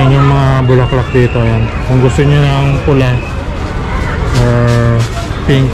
Ayan yung mga bulaklak dito. Ayan. Kung gusto nyo ng pula or pink.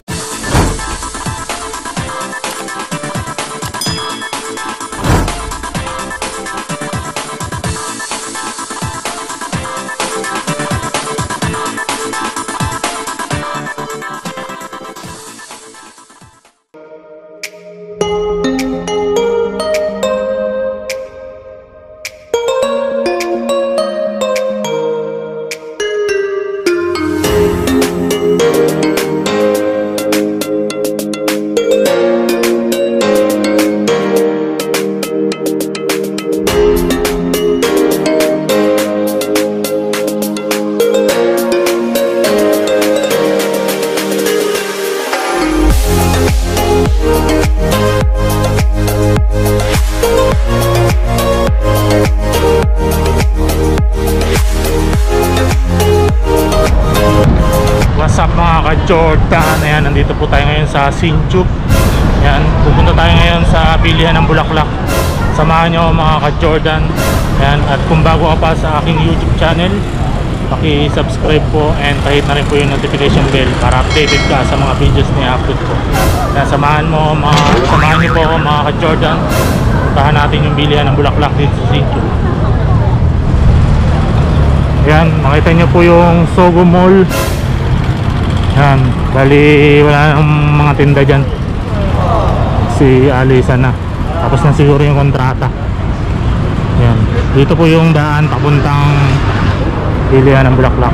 Jordan, ayan, nandito po tayo ngayon sa Sinchuk. Ayan, pupunta tayo ngayon sa bilihan ng bulaklak. Samahan nyo mga ka-Jordan. Ayan, at kung bago ka pa sa aking YouTube channel, paki-subscribe po and kahit na rin po yung notification bell para updated ka sa mga videos na i-upload ko. Ayan, samahan nyo po mga ka-Jordan. Puntahan natin yung bilihan ng bulaklak dito sa Sinchuk. Ayan, makita nyo po yung Sogo Mall. Yan, bali wala nang mga tinda dyan. Si Alisa na. Tapos na siguro yung kontrata. Yan, dito po yung daan papuntang bilihan ng bulaklak.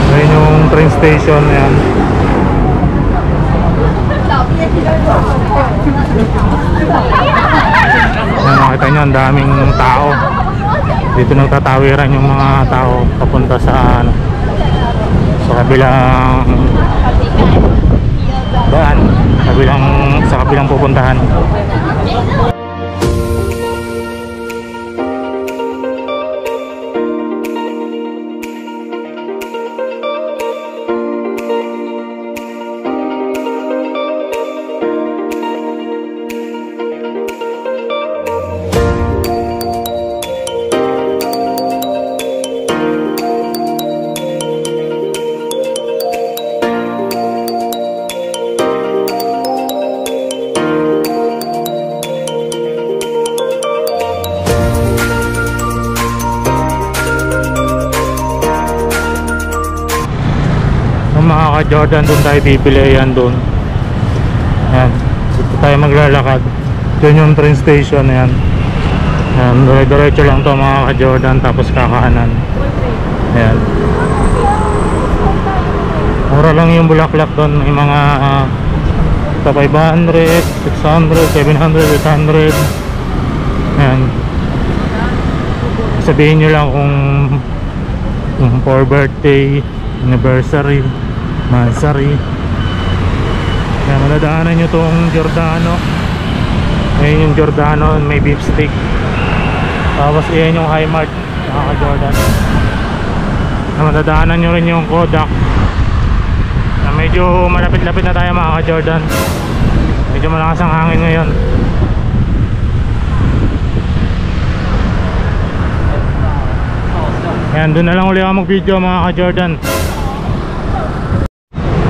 Ayan yung train station. Yan. Yan, makita nyo ang daming tao. Dito nagtatawiran yung mga tao papunta sa sa kabilang daan, sa kabilang pupuntahan. Mga ka-Jordan, doon tayo bibili. Yan doon. Yan, dito tayo maglalakad. Doon yung train station. Yan, yan, dire-diretso lang to mga ka-Jordan, tapos kakahanan. Yan, mura lang yung bulaklak doon. May mga 500, 600, 700, 800. Yan, sabihin nyo lang kung for birthday, anniversary, mansari. Yan, madadaanan nyo tong Giordano. Ayan yung Giordano, may beef steak. Tapos ayan yung Highmart mga ka-Jordan. Madadaanan nyo rin yung Kodak. Medyo malapit-lapit na tayo mga ka-Jordan. Medyo malakas ang hangin ngayon. Ayan, doon na lang ulit ako mag-video mga ka-Jordan.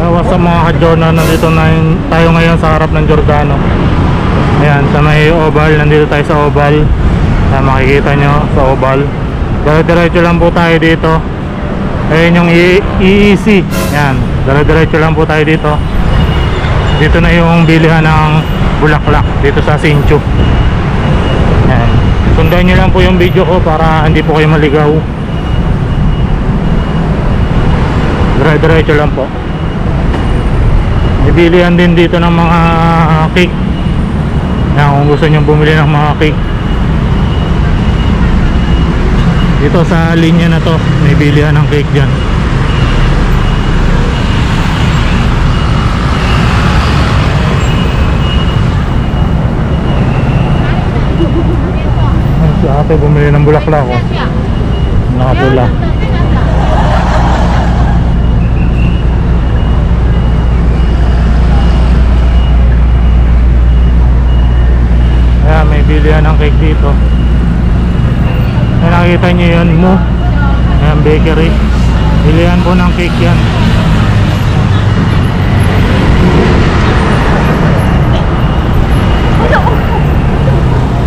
What's up mga ka-Jordan, nandito na tayo ngayon sa harap ng Giordano. Ayan, sa may oval, nandito tayo sa oval. Makikita nyo sa oval. Dire-diretso lang po tayo dito. Ayan yung EEC. Ayan, dire-diretso lang po tayo dito. Dito na yung bilihan ng bulaklak dito sa Sinchuk. Ayan, sundan nyo lang po yung video ko para hindi po kayo maligaw. Dire-diretso lang po. Ibilihan din dito ng mga cake. Yan, kung gusto nyo bumili ng mga cake, dito sa linya na to may bilihan ng cake dyan. Si ate bumili ng bulaklak ko. Nakapula. Ayan, may bilihan ng cake dito. Ay, nakikita nyo yun, Mo. Ayan, bakery. Bilihan po ng cake yan.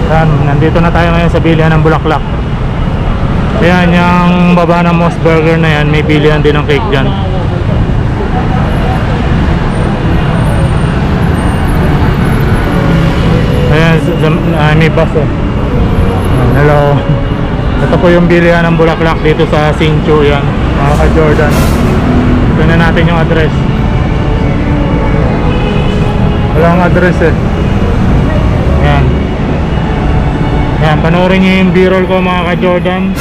Ayan, nandito na tayo ngayon sa bilihan ng bulaklak. Ayan, yung baba ng Moss Burger na yan, may bilihan din ng cake dyan. Ayan, may bus eh. Hello. Ito po yung bilihan ng bulaklak dito sa Sinchu. Yan, mga ka-Jordan. Tignan natin yung address. Walang address eh. Ayan. Ayan, panoorin nyo yung b-roll ko mga ka-Jordan.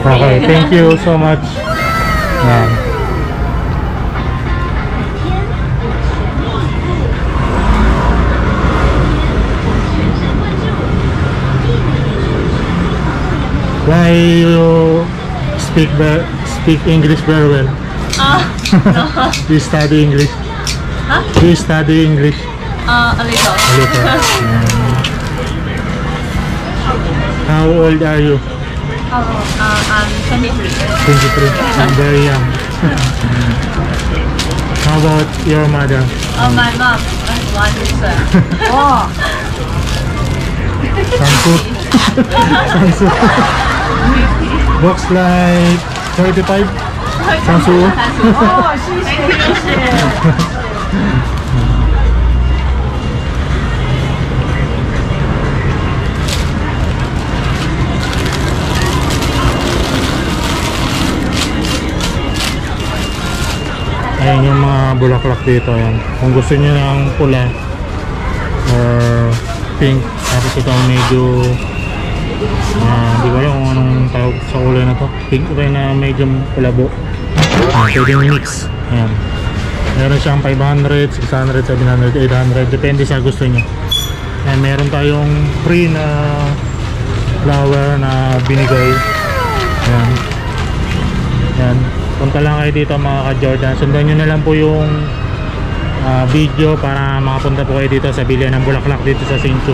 Okay, thank you so much. Yan. Why you speak English very well? No. Do you study English? Huh? Do you study English? A little. A little. How old are you? I'm 23. 23. I'm very young. How about your mother? My mom is one sister. Oh. Samsut. Samsut. Looks like 35. Samsut. Oh, she's Ayan yung mga bulaklak dito. Ayan. Kung gusto nyo ng pula or pink, tapos ito medyo di ko alam kung anong tawag sa kulay na to. Pink rin na medyo kulabo. Pwedeng mix. Ayan. Meron siyang 500, 600, 700, 800, depende sa gusto nyo. Ayan, meron tayong free na flower na binigay. Ayan. Ayan. Punta lang kayo dito mga ka-Jordan. Sundan nyo na lang po yung video para makapunta po kayo dito sa bilihan ng bulaklak dito sa Sinchu,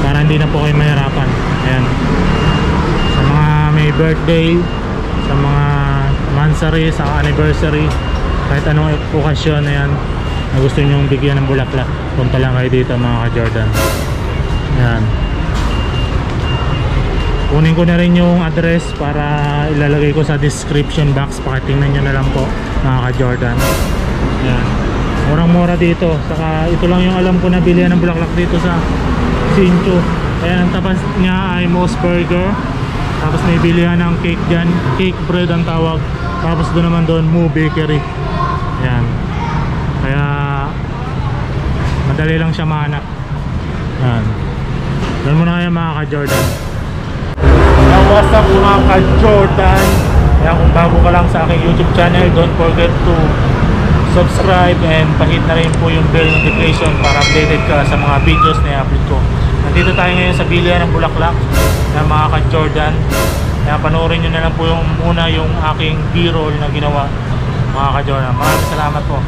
para hindi na po kayo mahirapan. Ayan. Sa mga may birthday, sa mga mansary, sa anniversary, kahit anong okasyon na yan na gusto nyo bigyan ng bulaklak, punta lang kayo dito mga ka-Jordan. Ayan. Kunin ko na rin yung address para ilalagay ko sa description box. Pakitingnan nyo na lang po mga ka-Jordan. Ayan. Murang-mura dito. Saka ito lang yung alam ko na bilihan ng bulaklak dito sa Sinchu. Ayan, ang tapas niya ay Moss Burger. Tapos may bilihan ng cake dyan. Cake bread ang tawag. Tapos doon naman doon Mo Bakery. Ayan. Kaya madali lang siya mahanap. Ayan. Doon muna kayo mga ka-Jordan. What's up mga ka-Jordan? Kaya kung bago ka lang sa aking YouTube channel, don't forget to subscribe and pahit na rin po yung bell notification para updated ka sa mga videos na i-upload ko. Nandito tayo ngayon sa bilihan ng bulaklak na mga ka-Jordan. Kaya panoorin nyo na lang po yung muna yung aking b-roll na ginawa mga ka-Jordan. Maraming salamat po.